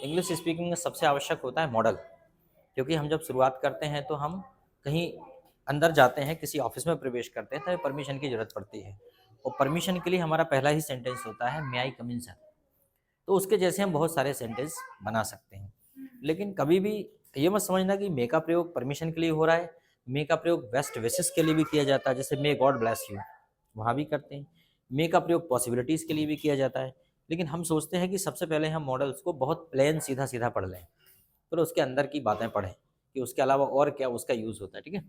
English speaking में सबसे आवश्यक होता है मॉडल, क्योंकि हम जब शुरुआत करते हैं तो हम कहीं अंदर जाते हैं, किसी ऑफिस में प्रवेश करते हैं तो परमिशन की ज़रूरत पड़ती है, और परमिशन के लिए हमारा पहला ही सेंटेंस होता है मे आई कम इन सर। तो उसके जैसे हम बहुत सारे सेंटेंस बना सकते हैं। लेकिन कभी भी ये मत समझना कि मे का प्रयोग परमिशन के लिए हो रहा है। मे का प्रयोग बेस्ट विशेस के लिए भी किया जाता है, जैसे मे गॉड ब्लेस यू, वहाँ भी करते हैं। मे का प्रयोग पॉसिबिलिटीज़ के लिए भी किया जाता है। लेकिन हम सोचते हैं कि सबसे पहले हम मॉडल्स को बहुत प्लेन सीधा सीधा पढ़ लें, फिर उसके अंदर की बातें पढ़ें कि उसके अलावा और क्या उसका यूज़ होता है। ठीक है,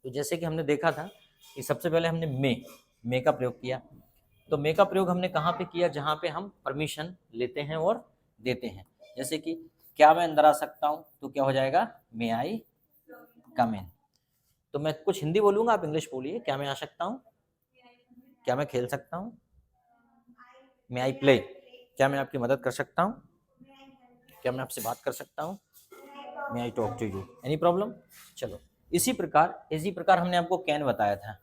तो जैसे कि हमने देखा था कि सबसे पहले हमने मे का प्रयोग किया। तो मे का प्रयोग हमने कहाँ पे किया? जहाँ पे हम परमिशन लेते हैं और देते हैं। जैसे कि क्या मैं अंदर आ सकता हूँ, तो क्या हो जाएगा? मे आई कम इन। तो मैं कुछ हिंदी बोलूँगा, आप इंग्लिश बोलिए। क्या मैं आ सकता हूँ? क्या मैं खेल सकता हूँ? May I play. क्या मैं आपकी मदद कर सकता हूँ? क्या मैं आपसे बात कर सकता हूँ? May I talk to you, any problem? चलो, इसी प्रकार हमने आपको कैन बताया था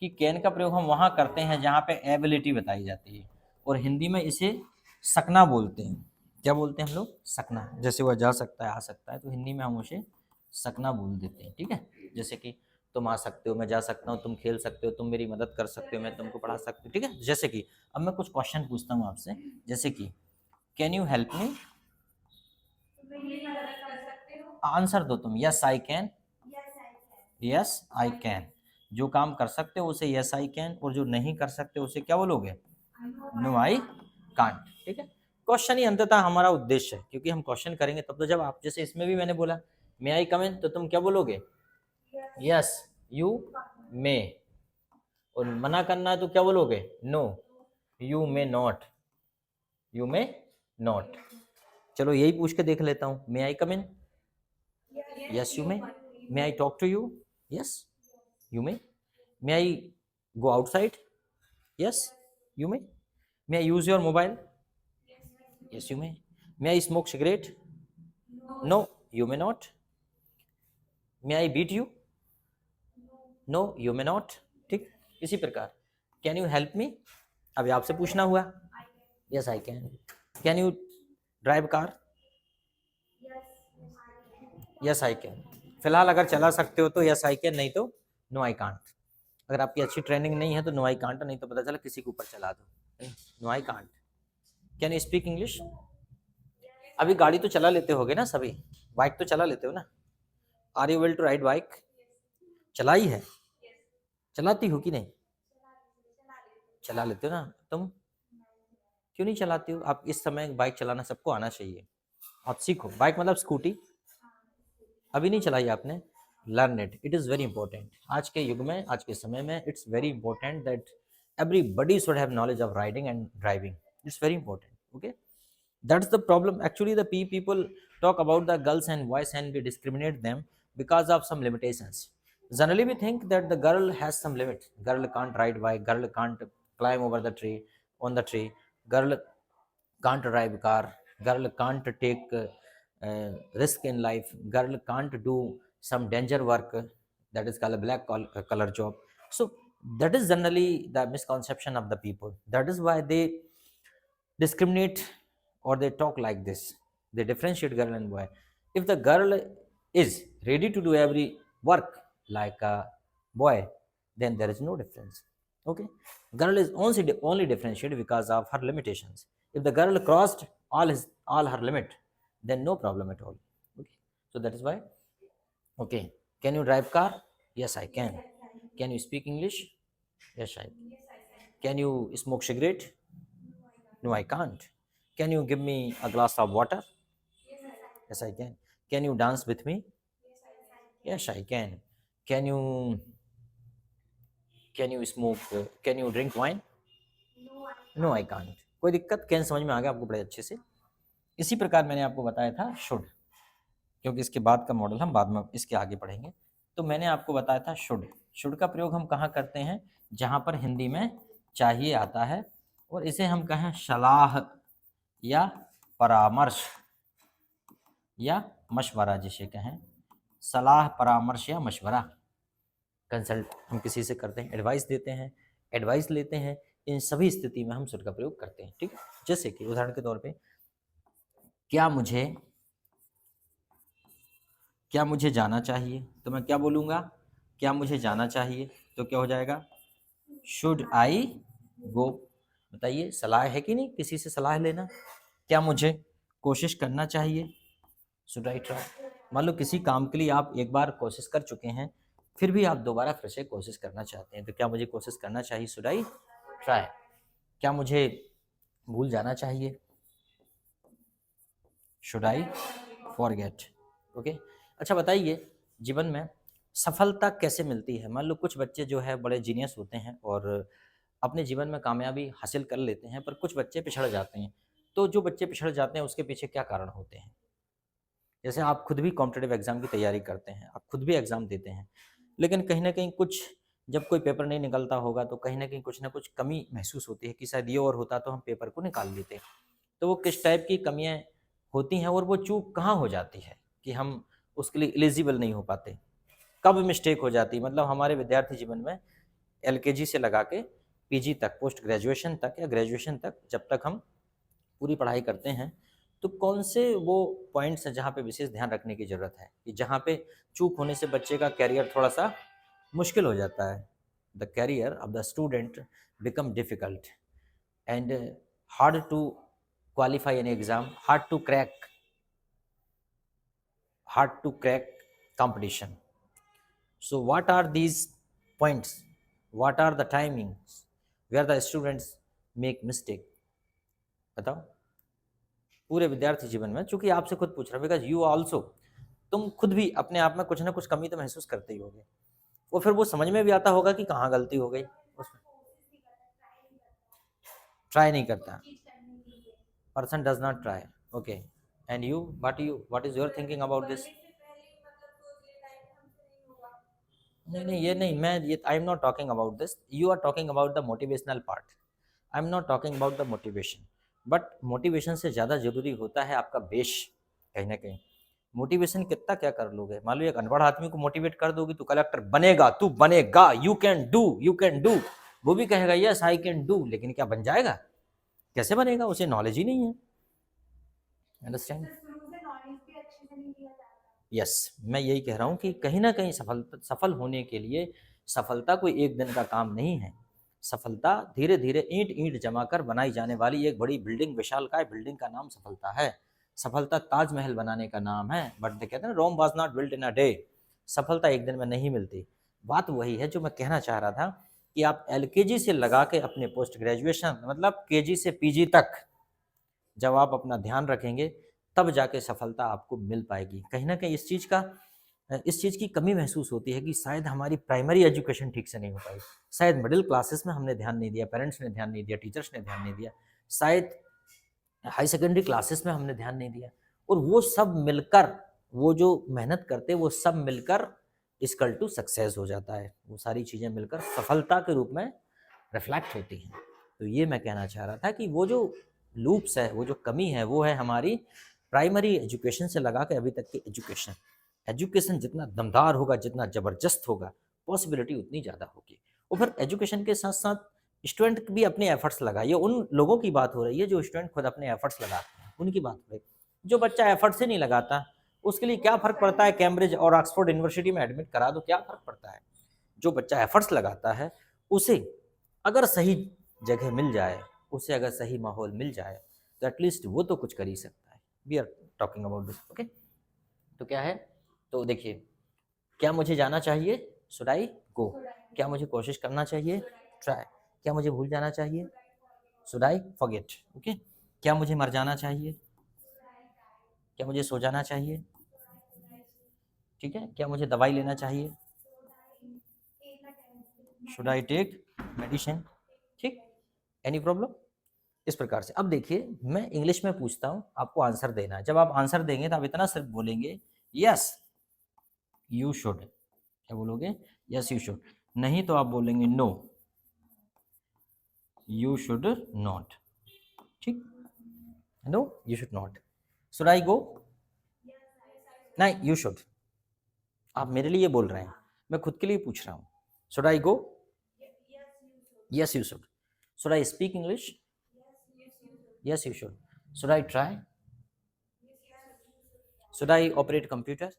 कि कैन का प्रयोग हम वहाँ करते हैं जहाँ पे एबिलिटी बताई जाती है, और हिंदी में इसे सकना बोलते हैं। क्या बोलते हैं हम लोग? सकना। जैसे वह जा सकता है, आ सकता है, तो हिंदी में हम उसे सकना बोल देते हैं। ठीक है, जैसे कि तुम आ सकते हो, मैं जा सकता हूँ, तुम खेल सकते हो, तुम मेरी मदद कर सकते हो, मैं तुमको पढ़ा सकती हूँ। ठीक है, जैसे कि अब मैं कुछ क्वेश्चन पूछता हूँ आपसे, जैसे कि can you help me? Answer दो तुम। Yes I can. Yes I can. जो काम कर सकते हो उसे यस आई कैन, और जो नहीं कर सकते उसे क्या बोलोगे? No I can't. ठीक है, क्वेश्चन ही अंततः हमारा उद्देश्य है, क्योंकि हम क्वेश्चन करेंगे तब तो जब आप, जैसे इसमें भी मैंने बोला मे आई कम इन, तो तुम क्या बोलोगे? Yes you may. और मना करना है तो क्या बोलोगे? No you may not. You may not. चलो यही पूछ के देख लेता हूँ। May I come in? Yes you may. May I talk to you? Yes you may. May I go outside? Yes you may. May I use your mobile? Yes you may. May I smoke cigarette? No you may not. May I beat you? No you may not. ठीक, इसी प्रकार can you help me? अभी आपसे पूछना हुआ। Yes I can. Can you drive car? Yes I can. फिलहाल अगर चला सकते हो तो यस आई कैन, नहीं तो नो आई कांट। अगर आपकी अच्छी ट्रेनिंग नहीं है तो नो आई कांट, नहीं तो पता चला किसी के ऊपर चला दो। No I can't. Can you speak English? अभी गाड़ी तो चला लेते होगे ना सभी? बाइक तो चला लेते हो ना? Are you will to ride bike? चलाई है? चलाती हो कि नहीं? चला लेते हो ना तुम? क्यों नहीं चलाती हो? आप इस समय बाइक चलाना सबको आना चाहिए। आप सीखो। बाइक मतलब स्कूटी। अभी नहीं चलाई आपने? Learn it, it is very important. आज के युग में, आज के समय में it's very important that everybody should have knowledge of riding and driving. It's very important. Okay, that's the problem. Actually, the people talk about the girls and boys and we discriminate them because of some limitations. Generally we think that the girl has some limit. Girl can't ride bike, girl can't climb over the tree, on the tree, girl can't drive car, girl can't take risk in life, girl can't do some danger work, that is called a black color job. So that is generally the misconception of the people. That is why they discriminate or they talk like this. They differentiate girl and boy. If the girl is ready to do every work like a boy, then there is no difference. Okay, girl is only differentiated because of her limitations. If the girl crossed all her limit, then no problem at all. Okay, so that is why. Okay, can you drive car? Yes I can. Can you speak English? Yes I can. Can you smoke cigarette? No, I can't. Can you give me a glass of water? Yes, I can. Can you dance with me? Yes, I can. Can you smoke? Can you drink wine? No, I can't. कोई दिक्कत? Can समझ में आ गया आपको बड़े अच्छे से? इसी प्रकार मैंने आपको बताया था शुड, क्योंकि इसके बाद का मॉडल हम बाद में इसके आगे पढ़ेंगे। तो मैंने आपको बताया था शुड। शुड का प्रयोग हम कहाँ करते हैं? जहाँ पर हिंदी में चाहिए आता है, और इसे हम कहें सलाह या परामर्श या मशवरा, जिसे कहें सलाह, परामर्श या मशवरा। कंसल्ट हम किसी से करते हैं, एडवाइस देते हैं, एडवाइस लेते हैं, इन सभी स्थिति में हम शुड का प्रयोग करते हैं। ठीक है, जैसे कि उदाहरण के तौर पे क्या मुझे जाना चाहिए, तो मैं क्या बोलूँगा, क्या मुझे जाना चाहिए, तो क्या हो जाएगा, शुड आई गो। बताइए, सलाह है कि नहीं, किसी से सलाह लेना। क्या मुझे कोशिश करना चाहिए, शुड आई ट्राई। मान लो किसी काम के लिए आप एक बार कोशिश कर चुके हैं, फिर भी आप दोबारा फिर से कोशिश करना चाहते हैं, तो क्या मुझे कोशिश करना चाहिए, शुड आई ट्राई। क्या मुझे भूल जाना चाहिए, शुड आई फॉरगेट। ओके। अच्छा बताइए, जीवन में सफलता कैसे मिलती है। मान लो कुछ बच्चे जो है बड़े जीनियस होते हैं और अपने जीवन में कामयाबी हासिल कर लेते हैं, पर कुछ बच्चे पिछड़ जाते हैं। तो जो बच्चे पिछड़ जाते हैं उसके पीछे क्या कारण होते हैं। जैसे आप खुद भी कॉम्पिटेटिव एग्जाम की तैयारी करते हैं, आप खुद भी एग्जाम देते हैं, लेकिन कहीं ना कहीं कुछ, जब कोई पेपर नहीं निकलता होगा तो कहीं ना कुछ कमी महसूस होती है कि शायद ये और होता तो हम पेपर को निकाल लेते। तो वो किस टाइप की कमियां होती हैं और वो चूक कहाँ हो जाती है कि हम उसके लिए एलिजिबल नहीं हो पाते, कब मिस्टेक हो जाती है। मतलब हमारे विद्यार्थी जीवन में एलकेजी से लगा के पीजी तक, पोस्ट ग्रेजुएशन तक या ग्रेजुएशन तक, जब तक हम पूरी पढ़ाई करते हैं, तो कौन से वो पॉइंट्स हैं जहाँ पे विशेष ध्यान रखने की ज़रूरत है कि जहाँ पे चूक होने से बच्चे का कैरियर थोड़ा सा मुश्किल हो जाता है। The career of the student become difficult and hard to qualify an exam, hard to crack competition. So what are these points, what are the timings where the students make mistake, बताओ। पूरे विद्यार्थी जीवन में, चूंकि आपसे खुद पूछ रहा हूं, बिकॉज यू आल्सो, तुम खुद भी अपने आप में कुछ ना कुछ कमी तो महसूस करते ही होगे, वो फिर वो समझ में भी आता होगा कि कहाँ गलती हो गई उसमें। ट्राई नहीं करता, person does not try. Okay, and you, what is your thinking about this. नहीं नहीं, ये नहीं, मैं ये I am not talking about this, you are talking about the motivational part. I am not talking about the motivation, but motivation से ज़्यादा जरूरी होता है आपका बेस। कहीं ना कहीं मोटिवेशन कितना क्या कर लोगे। मान लो एक अनपढ़ आदमी को मोटिवेट कर दोगे, तू कलेक्टर बनेगा, तू बनेगा, you can do, you can do, वो भी कहेगा यस आई कैन डू, लेकिन क्या बन जाएगा, कैसे बनेगा, उसे नॉलेज ही नहीं है। अंडरस्टैंड। यस, मैं यही कह रहा हूँ कि कहीं ना कहीं सफल होने के लिए सफलता कोई एक दिन का काम नहीं है। सफलता धीरे धीरे ईंट ईंट जमा कर बनाई जाने वाली एक बड़ी बिल्डिंग, विशालकाय बिल्डिंग का नाम सफलता है। सफलता ताजमहल बनाने का नाम है, बट कहते हैं ना, Rome was not built in a day. सफलता एक दिन में नहीं मिलती। बात वही है जो मैं कहना चाह रहा था कि आप एलकेजी से लगा के अपने पोस्ट ग्रेजुएशन, मतलब केजी से पीजी तक जब आप अपना ध्यान रखेंगे, तब जाके सफलता आपको मिल पाएगी। कहीं ना कहीं इस चीज़ की कमी महसूस होती है कि शायद हमारी प्राइमरी एजुकेशन ठीक से नहीं हो पाई, शायद मिडिल क्लासेस में हमने ध्यान नहीं दिया, पेरेंट्स ने ध्यान नहीं दिया, टीचर्स ने ध्यान नहीं दिया, शायद हाई सेकेंडरी क्लासेस में हमने ध्यान नहीं दिया, और वो सब मिलकर, वो जो मेहनत करते वो सब मिलकर इक्वल टू सक्सेस हो जाता है। वो सारी चीज़ें मिलकर सफलता के रूप में रिफ्लेक्ट होती हैं। तो ये मैं कहना चाह रहा था कि वो जो लूप्स है, वो जो कमी है, वो है हमारी प्राइमरी एजुकेशन से लगा के अभी तक की एजुकेशन। एजुकेशन जितना दमदार होगा, जितना ज़बरदस्त होगा, पॉसिबिलिटी उतनी ज़्यादा होगी। और फिर एजुकेशन के साथ साथ स्टूडेंट भी अपने एफर्ट्स लगाइए। उन लोगों की बात हो रही है जो स्टूडेंट खुद अपने एफर्ट्स लगाते हैं, उनकी बात हो रही है। जो बच्चा एफर्ट से नहीं लगाता, उसके लिए क्या फ़र्क पड़ता है, कैम्ब्रिज और ऑक्सफोर्ड यूनिवर्सिटी में एडमिट करा दो, क्या फ़र्क पड़ता है। जो बच्चा एफर्ट्स लगाता है, उसे अगर सही जगह मिल जाए, उसे अगर सही माहौल मिल जाए, तो एटलीस्ट वो तो कुछ कर ही सकता है। We are talking about this. Okay, तो क्या है, तो देखिए, क्या मुझे जाना चाहिए, शुड आई गो। क्या मुझे कोशिश करना चाहिए, ट्राई। क्या मुझे भूल जाना चाहिए, शुड आई फॉरगेट। ओके। क्या मुझे मर जाना चाहिए, क्या मुझे सो जाना चाहिए, ठीक है। क्या मुझे दवाई लेना चाहिए, शुड आई टेक मेडिसिन, ठीक। Any problem. इस प्रकार से। अब देखिए, मैं इंग्लिश में पूछता हूँ, आपको आंसर देना है। जब आप आंसर देंगे तो आप इतना सिर्फ बोलेंगे यस यू शुड। क्या बोलोगे, यस यू शुड। नहीं तो आप बोलेंगे नो यू शुड नॉट, ठीक। No you should not. Should I go, नहीं यू शुड। आप मेरे लिए बोल रहे हैं, मैं खुद के लिए पूछ रहा हूँ। Should I go, yes you should. Should I speak English, yes you should. Should I try, Should I operate computer?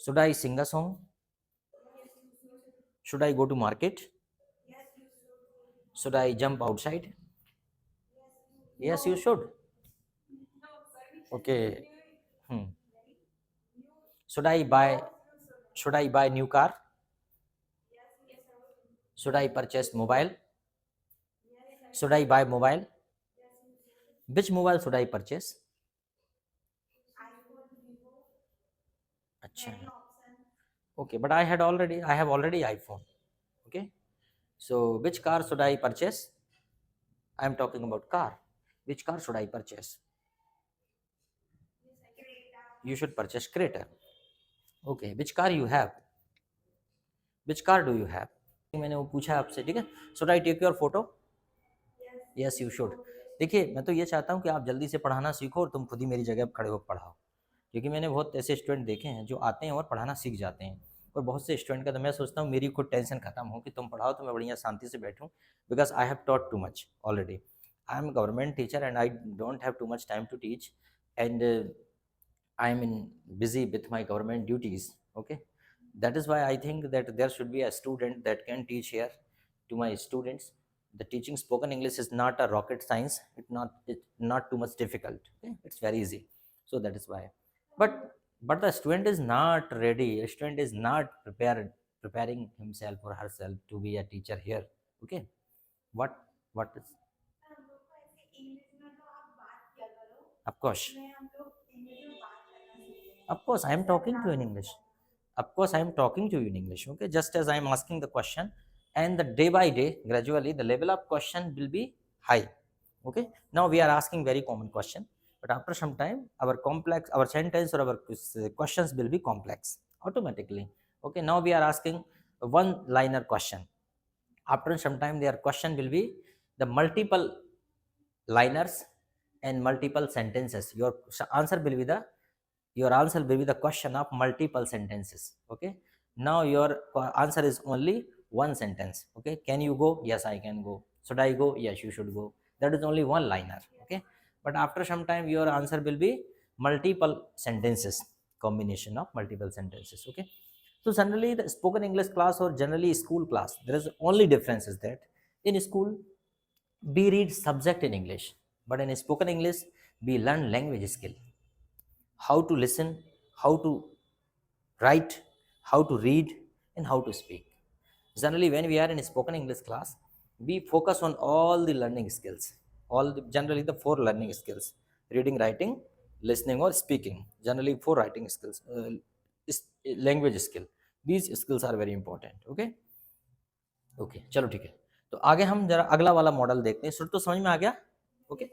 Should I sing a song? Should I go to market? Should I jump outside? Yes, you should. Okay. Should I buy new car? Should I purchase mobile? Should I buy mobile? Which mobile should I purchase? अच्छा. Okay, but I have already iPhone. Okay. So which car should I purchase? I am talking about car. Which car should I purchase? You should purchase Creta. Okay. Which car you have? Which car do you have? मैंने वो पूछा आपसे, ठीक है. Should I take your photo? Yes, you should. देखिए, मैं तो ये चाहता हूँ कि आप जल्दी से पढ़ाना सीखो और तुम खुद ही मेरी जगह पर खड़े होकर पढ़ाओ, क्योंकि मैंने बहुत ऐसे स्टूडेंट देखे हैं जो आते हैं और पढ़ाना सीख जाते हैं, और बहुत से स्टूडेंट का तो मैं सोचता हूँ मेरी खुद टेंशन खत्म हो कि तुम पढ़ाओ तो मैं बढ़िया शांति से बैठूँ, because I have taught too much already. I am government teacher and I don't have too much time to teach, and I am busy with my government duties. Okay, that is why I think that there should be a student that can teach here to my students. The teaching spoken English is not a rocket science. It's not too much difficult. Okay? It's very easy. So that is why. But the student is not ready. A student is not preparing himself or herself to be a teacher here. Okay. What is? Of course. Of course, I am talking to you in English. Of course, I am talking to you in English. Okay, just as I am asking the question, and the day by day, gradually, the level of question will be high. Okay, now we are asking very common question, but after some time, our sentence or our questions will be complex automatically. Okay, now we are asking a one-liner question. After some time, their question will be the multiple liners and multiple sentences. Your answer will be the question of multiple sentences. Okay, now your answer is only one sentence. Okay, can you go? Yes, I can go. Should I go? Yes, you should go. That is only one liner. Okay, but after some time your answer will be multiple sentences, combination of multiple sentences. Okay, so generally the spoken English class or generally school class, there is only difference is that in school we read subject in English, but in spoken English we learn language skill, how to listen, how to write, how to read, and how to speak. Generally, when we are in spoken English class, we focus on all the learning skills, generally the 4 learning skills: reading, writing, listening, or speaking. Generally, 4 writing skills, language skill. These skills are very important. Okay. Okay, चलो ठीक है. तो आगे हम जरा अगला वाला model देखते हैं. शुरू तो समझ में आ गया. ओके.